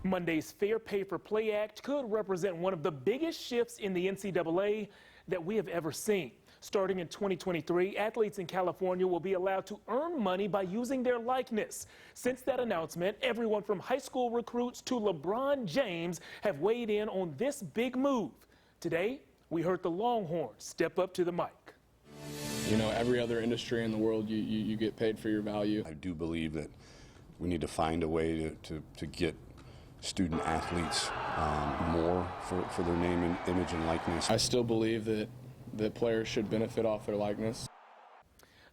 Monday's Fair Pay for Play Act could represent one of the biggest shifts in the NCAA that we have ever seen. Starting in 2023, athletes in California will be allowed to earn money by using their likeness. Since that announcement, everyone from high school recruits to LeBron James have weighed in on this big move. Today, we heard the Longhorns step up to the mic. You know, every other industry in the world, you get paid for your value. I do believe that we need to find a way to get student athletes more for their name and image and likeness. I still believe that players should benefit off their likeness.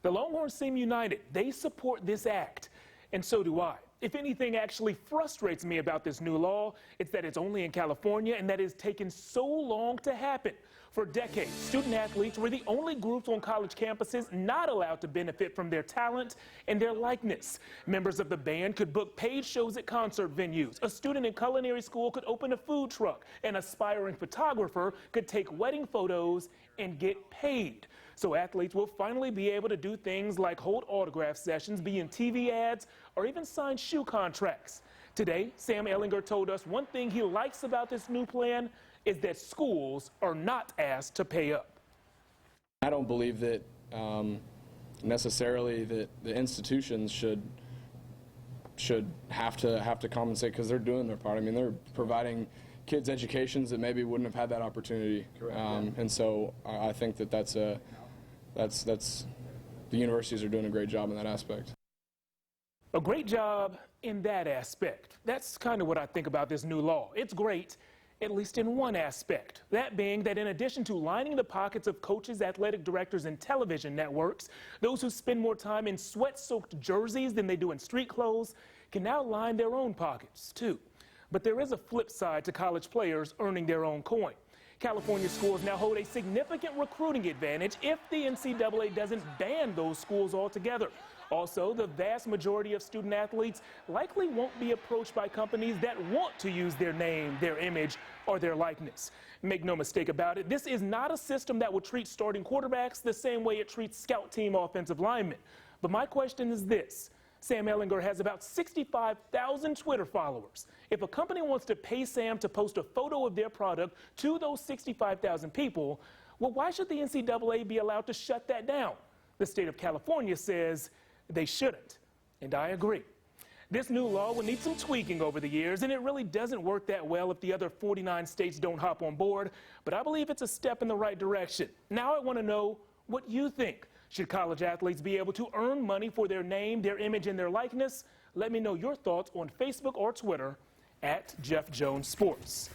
The Longhorns seem united. They support this act, and so do I. If anything actually frustrates me about this new law, it's that it's only in California and that it's taken so long to happen. For decades, student athletes were the only groups on college campuses not allowed to benefit from their talent and their likeness. Members of the band could book paid shows at concert venues. A student in culinary school could open a food truck. An aspiring photographer could take wedding photos and get paid. So athletes will finally be able to do things like hold autograph sessions, be in TV ads, or even sign shoe contracts. Today, Sam Ehlinger told us one thing he likes about this new plan is that schools are not asked to pay up. I don't believe that necessarily that the institutions should have to compensate because they're doing their part. I mean, they're providing kids educations that maybe wouldn't have had that opportunity. And so I think that's the universities are doing a great job in that aspect. A great job in that aspect. That's kind of what I think about this new law. It's great, at least in one aspect. That being that in addition to lining the pockets of coaches, athletic directors, and television networks, those who spend more time in sweat-soaked jerseys than they do in street clothes can now line their own pockets, too. But there is a flip side to college players earning their own coin. California schools now hold a significant recruiting advantage if the NCAA doesn't ban those schools altogether. Also, the vast majority of student athletes likely won't be approached by companies that want to use their name, their image, or their likeness. Make no mistake about it, this is not a system that will treat starting quarterbacks the same way it treats scout team offensive linemen. But my question is this. Sam Ehlinger has about 65,000 Twitter followers. If a company wants to pay Sam to post a photo of their product to those 65,000 people, well, why should the NCAA be allowed to shut that down? The state of California says they shouldn't, and I agree. This new law will need some tweaking over the years, and it really doesn't work that well if the other 49 states don't hop on board, but I believe it's a step in the right direction. Now I want to know what you think. Should college athletes be able to earn money for their name, their image, and their likeness? Let me know your thoughts on Facebook or Twitter @JeffJonesSports.